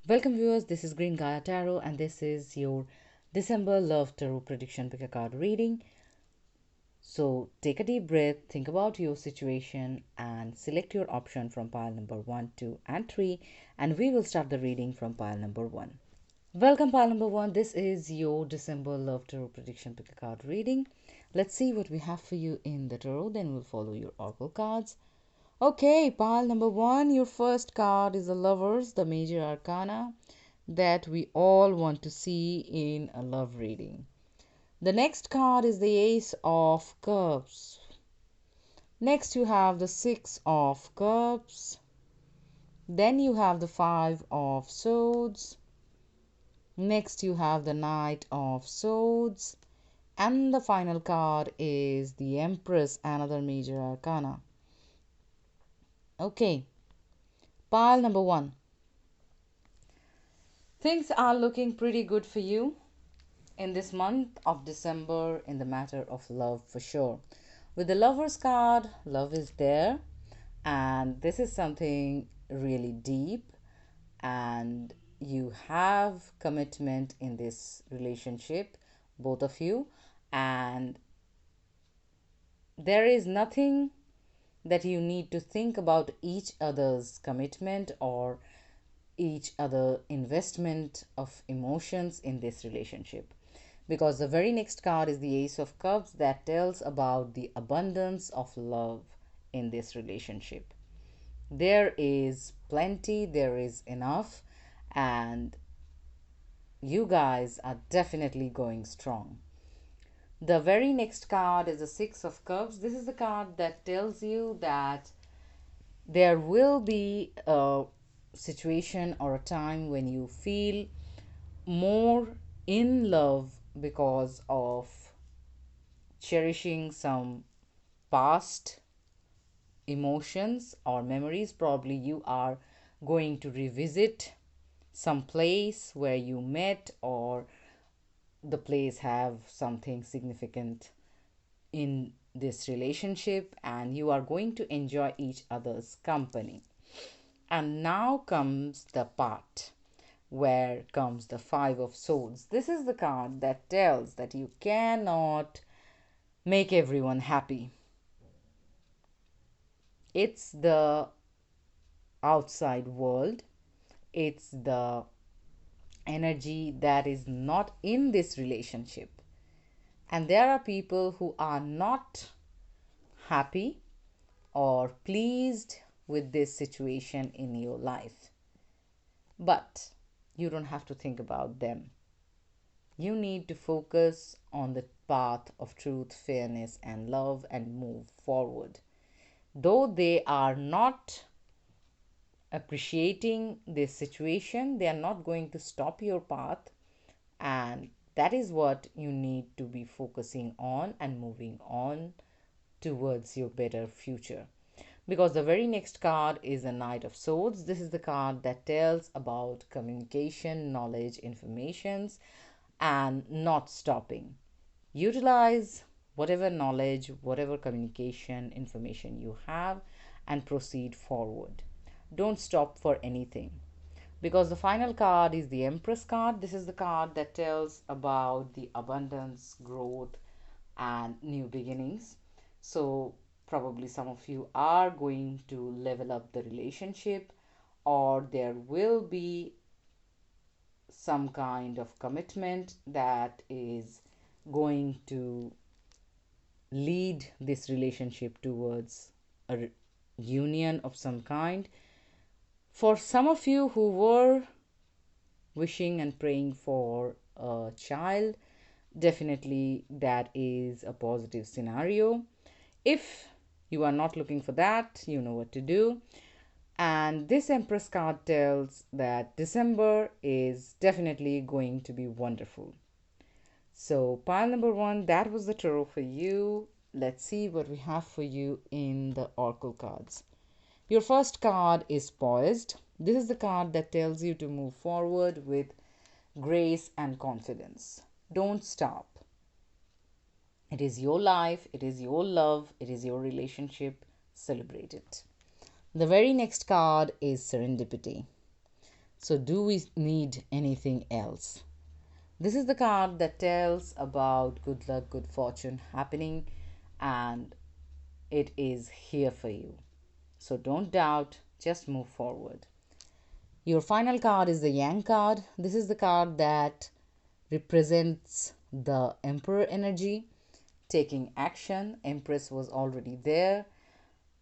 Welcome viewers, this is Green Gaia Tarot and this is your December Love Tarot Prediction Pick a Card reading. So take a deep breath, think about your situation and select your option from pile number 1, 2 and 3 and we will start the reading from pile number 1. Welcome pile number 1, this is your December Love Tarot Prediction Pick a Card reading. Let's see what we have for you in the tarot, then we'll follow your oracle cards. Okay, pile number 1, your first card is the Lovers, the major arcana that we all want to see in a love reading. The next card is the Ace of Cups. Next you have the Six of Cups. Then you have the Five of Swords. Next you have the Knight of Swords. And the final card is the Empress, another major arcana. Okay, pile number 1. Things are looking pretty good for you in this month of December in the matter of love for sure. With the Lovers card, love is there and this is something really deep and you have commitment in this relationship, both of you, and there is nothing that you need to think about each other's commitment or each other investment of emotions in this relationship, because the very next card is the Ace of Cups that tells about the abundance of love in this relationship. There is plenty, there is enough, and you guys are definitely going strong. The very next card is the Six of Cups. This is the card that tells you that there will be a situation or a time when you feel more in love because of cherishing some past emotions or memories. Probably you are going to revisit some place where you met, or the place have something significant in this relationship and you are going to enjoy each other's company. And now comes the part where comes the Five of Swords. This is the card that tells that you cannot make everyone happy. It's the outside world, it's the energy that is not in this relationship. And there are people who are not happy or pleased with this situation in your life. But you don't have to think about them. You need to focus on the path of truth, fairness, and love and move forward. Though they are not appreciating this situation, they are not going to stop your path, and that is what you need to be focusing on and moving on towards your better future. Because the very next card is a Knight of Swords. This is the card that tells about communication, knowledge, informations, and not stopping. Utilize whatever knowledge, whatever communication, information you have and proceed forward. Don't stop for anything. Because the final card is the Empress card. This is the card that tells about the abundance, growth, and new beginnings. So probably some of you are going to level up the relationship, or there will be some kind of commitment that is going to lead this relationship towards a union of some kind. For some of you who were wishing and praying for a child, definitely that is a positive scenario. If you are not looking for that, you know what to do. And this Empress card tells that December is definitely going to be wonderful. So pile number 1, that was the tarot for you. Let's see what we have for you in the oracle cards. Your first card is Poised. This is the card that tells you to move forward with grace and confidence. Don't stop. It is your life, it is your love, it is your relationship. Celebrate it. The very next card is Serendipity. So, do we need anything else? This is the card that tells about good luck, good fortune happening, and it is here for you. So, don't doubt, just move forward. Your final card is the Yang card. This is the card that represents the Emperor energy, taking action. Empress was already there.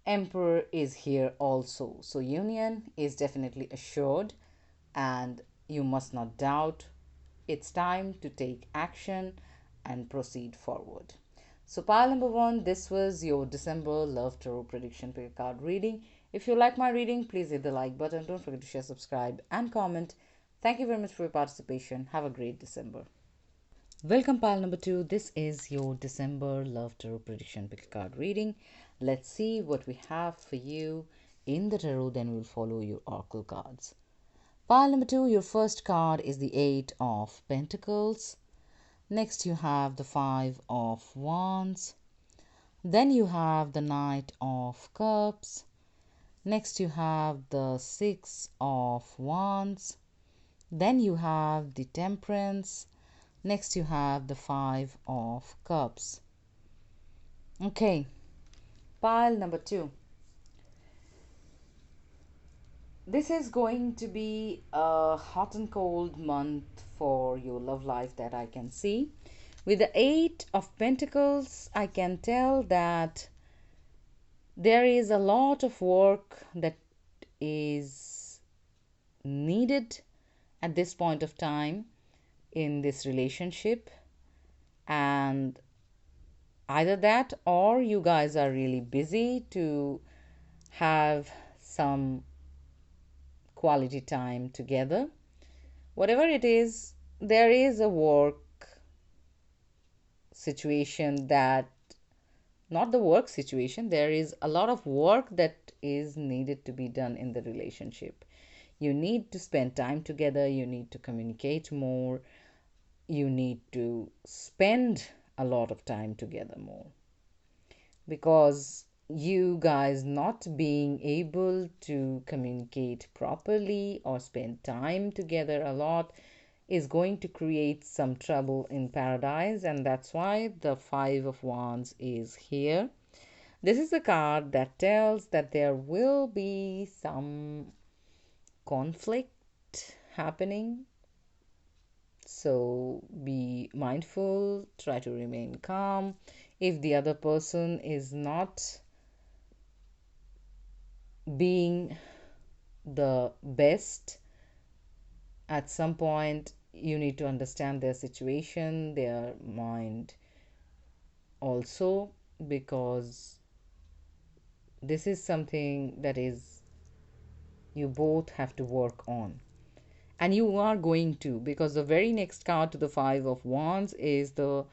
Emperor is here also. So, union is definitely assured, and you must not doubt. It's time to take action and proceed forward. So, pile number one, this was your December Love Tarot Prediction Pick Card reading. If you like my reading, please hit the like button. Don't forget to share, subscribe, and comment. Thank you very much for your participation. Have a great December. Welcome, pile number two. This is your December Love Tarot Prediction Pick Card reading. Let's see what we have for you in the tarot, then we'll follow your oracle cards. Pile number two, your first card is the Eight of Pentacles. Next, you have the Five of Wands. Then you have the Knight of Cups. Next, you have the Six of Wands. Then you have the Temperance. Next, you have the Five of Cups. Okay, pile number two. This is going to be a hot and cold month for your love life that I can see. With the Eight of Pentacles, I can tell that there is a lot of work that is needed at this point of time in this relationship, and either that or you guys are really busy to have some quality time together. Whatever it is, there is a work situation that, not the work situation, there is a lot of work that is needed to be done in the relationship. You need to spend time together, you need to communicate more, you need to spend a lot of time together more, because you guys not being able to communicate properly or spend time together a lot is going to create some trouble in paradise, and that's why the Five of Wands is here. This is a card that tells that there will be some conflict happening, so be mindful, try to remain calm. If the other person is not being the best, at some point you need to understand their situation, their mind also, because this is something that is you both have to work on, and you are going to, because the very next card to the Five of Wands is the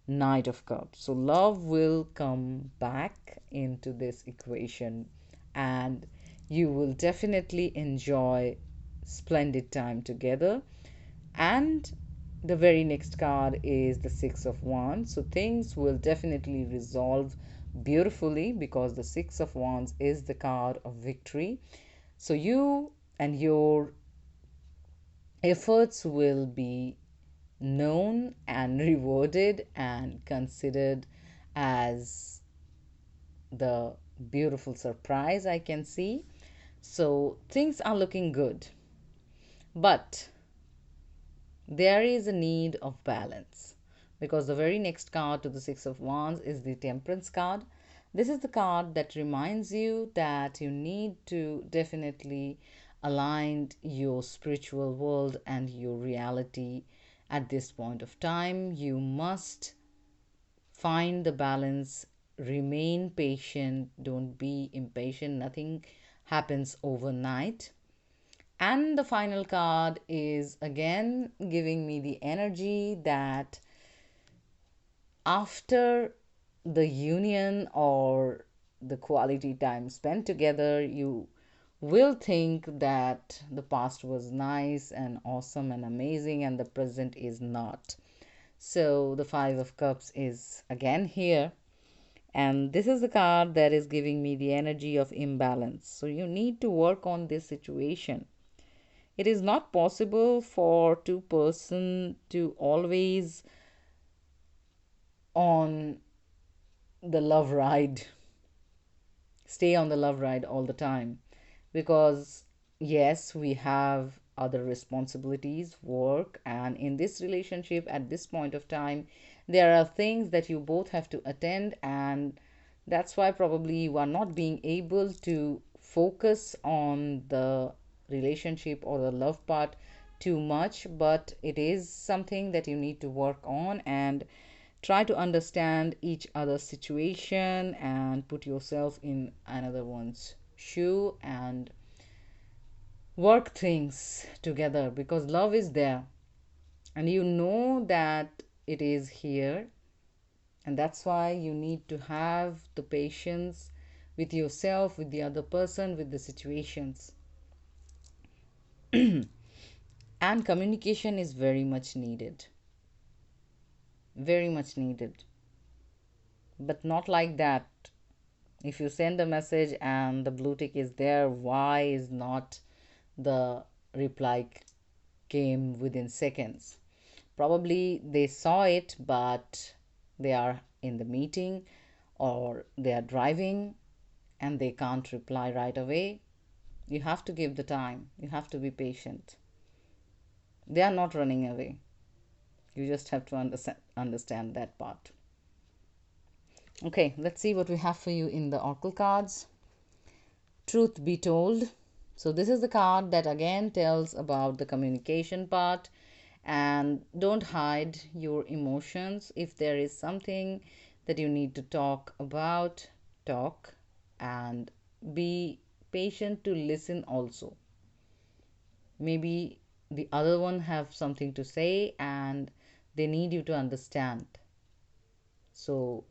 Knight of Cups. So love will come back into this equation, and you will definitely enjoy splendid time together. And the very next card is the Six of Wands. So things will definitely resolve beautifully, because the Six of Wands is the card of victory. So you and your efforts will be known and rewarded and considered as the beautiful surprise I can see. So things are looking good, but there is a need of balance, because the very next card to the Six of Wands is the Temperance card. This is the card that reminds you that you need to definitely align your spiritual world and your reality at this point of time. You must find the balance, remain patient, don't be impatient. Nothing happens overnight. And the final card is again giving me the energy that after the union or the quality time spent together, you will think that the past was nice and awesome and amazing, and the present is not. So the Five of Cups is again here, and this is the card that is giving me the energy of imbalance. So you need to work on this situation. It is not possible for two person to always on the love ride, stay on the love ride all the time, because yes, we have other responsibilities, work, and in this relationship at this point of time there are things that you both have to attend, and that's why probably you are not being able to focus on the relationship or the love part too much. But it is something that you need to work on and try to understand each other's situation and put yourself in another one's shoe and work things together, because love is there and you know that it is here, and that's why you need to have the patience with yourself, with the other person, with the situations. And communication is very much needed, very much needed, but not like that. If you send a message and the blue tick is there, why is not the reply came within seconds? Probably they saw it, but they are in the meeting or they are driving and they can't reply right away. You have to give the time, you have to be patient. They are not running away. You just have to understand that part. Okay, let's see what we have for you in the oracle cards. Truth be told. So, this is the card that again tells about the communication part, and don't hide your emotions. If there is something that you need to talk about, talk, and be patient to listen also. Maybe the other one have something to say and they need you to understand. So,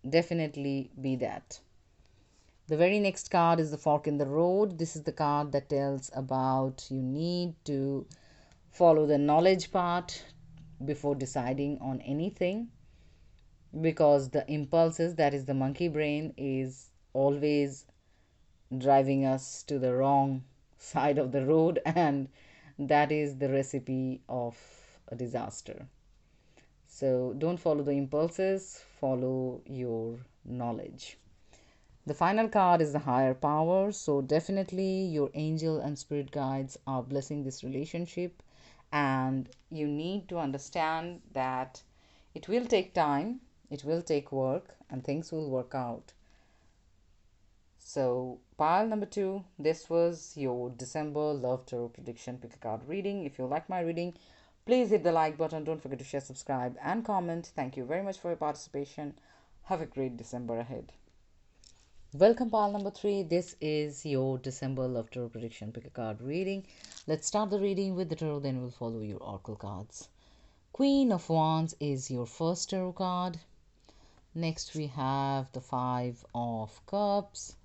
definitely be that. The very next card is the fork in the road. This is the card that tells about you need to follow the knowledge part before deciding on anything, because the impulses, that is the monkey brain, is always driving us to the wrong side of the road, and that is the recipe of a disaster. So don't follow the impulses, follow your knowledge. The final card is the higher power. So, definitely, your angel and spirit guides are blessing this relationship, and you need to understand that it will take time, it will take work, and things will work out. So, pile number 2, this was your December Love Tarot Prediction Pick a Card reading. If you like my reading, please hit the like button. Don't forget to share, subscribe, and comment. Thank you very much for your participation. Have a great December ahead. Welcome, pile number 3. This is your December Love Tarot Prediction Pick a Card reading. Let's start the reading with the tarot, then we'll follow your oracle cards. Queen of Wands is your first tarot card. Next, we have the Five of Cups.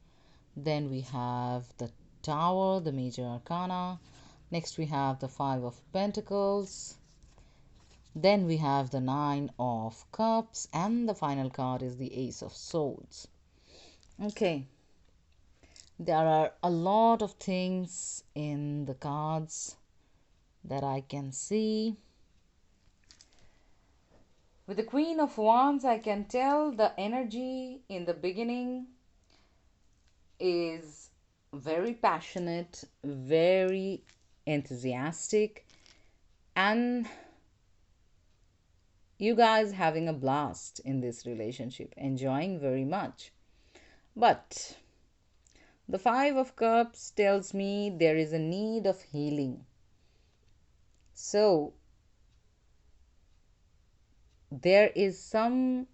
Then we have the Tower, the major arcana. Next, we have the Five of Pentacles. Then we have the Nine of Cups. And the final card is the Ace of Swords. Okay. There are a lot of things in the cards that I can see. With the Queen of Wands, I can tell the energy in the beginning is very passionate, very enthusiastic, and you guys having a blast in this relationship, enjoying very much. But the Five of Cups tells me there is a need of healing. So, there is some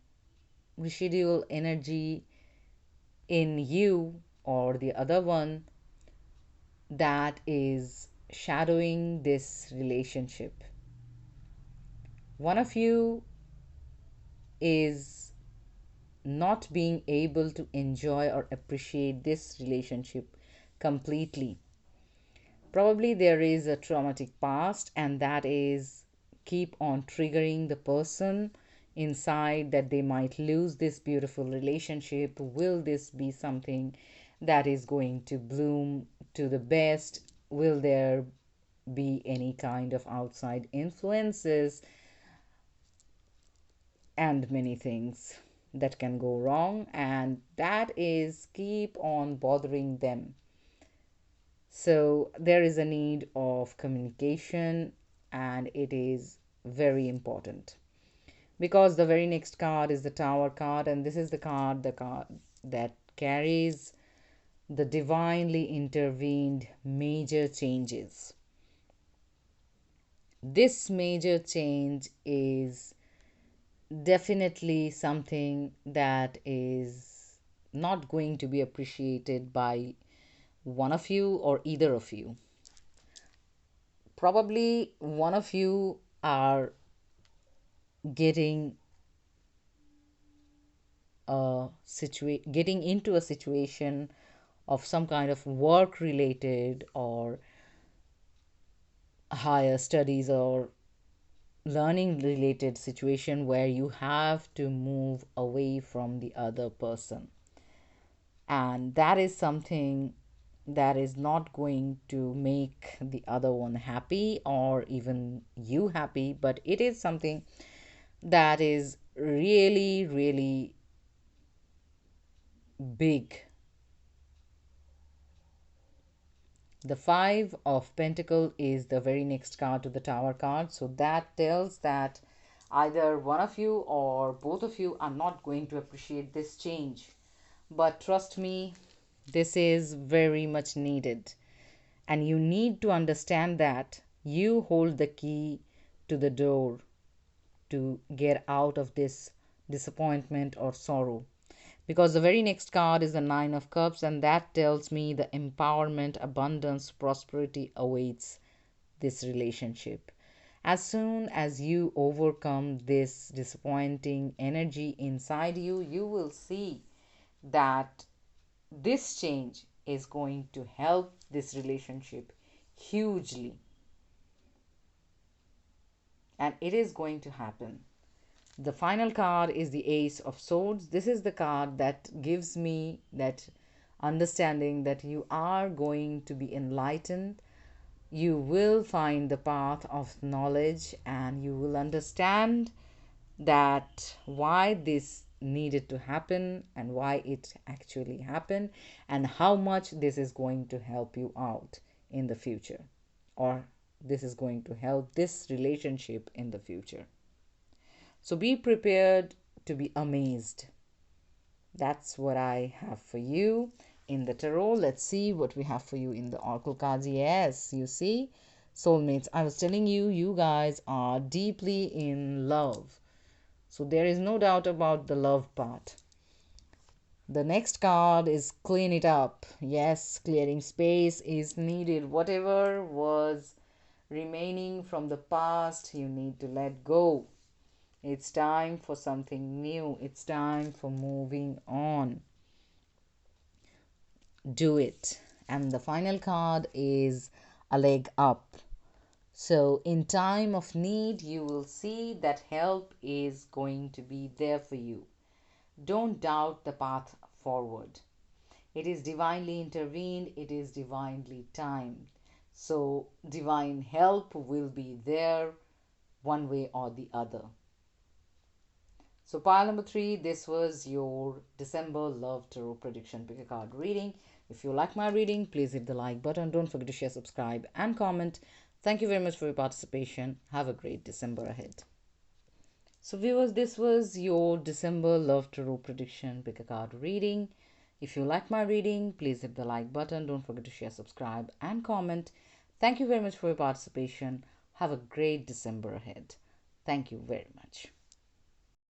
residual energy in you or the other one that is shadowing this relationship. One of you is not being able to enjoy or appreciate this relationship completely. Probably there is a traumatic past, and that is keep on triggering the person inside that they might lose this beautiful relationship. Will this be something that is going to bloom to the best? Will there be any kind of outside influences and many things that can go wrong, and that is keep on bothering them. So there is a need of communication, and it is very important because the very next card is the Tower card, and this is the card that carries the divinely intervened major changes. This major change is definitely something that is not going to be appreciated by one of you or either of you. Probably one of you are getting getting into a situation of some kind of work related or higher studies or learning related situation where you have to move away from the other person, and that is something that is not going to make the other one happy or even you happy, but it is something that is really, really big. The Five of Pentacle is the very next card to the Tower card, so that tells that either one of you or both of you are not going to appreciate this change, but trust me, this is very much needed. And you need to understand that you hold the key to the door to get out of this disappointment or sorrow. Because the very next card is the Nine of Cups, and that tells me the empowerment, abundance, prosperity awaits this relationship. As soon as you overcome this disappointing energy inside you, you will see that this change is going to help this relationship hugely, and it is going to happen. The final card is the Ace of Swords. This is the card that gives me that understanding that you are going to be enlightened. You will find the path of knowledge, and you will understand that why this needed to happen and why it actually happened, and how much this is going to help you out in the future, or this is going to help this relationship in the future. So be prepared to be amazed. That's what I have for you in the tarot. Let's see what we have for you in the oracle cards. Yes, you see, soulmates, I was telling you, you guys are deeply in love. So there is no doubt about the love part. The next card is clean it up. Yes, clearing space is needed. Whatever was remaining from the past, you need to let go. It's time for something new. It's time for moving on. Do it. And the final card is a leg up. So, in time of need, you will see that help is going to be there for you. Don't doubt the path forward. It is divinely intervened, it is divinely timed. So, divine help will be there one way or the other. So, pile number 3, this was your December Love Tarot Prediction Pick a Card reading. If you like my reading, please hit the like button. Don't forget to share, subscribe, and comment. Thank you very much for your participation. Have a great December ahead. So, viewers, this was your December Love Tarot Prediction Pick a Card reading. If you like my reading, please hit the like button. Don't forget to share, subscribe, and comment. Thank you very much for your participation. Have a great December ahead. Thank you very much.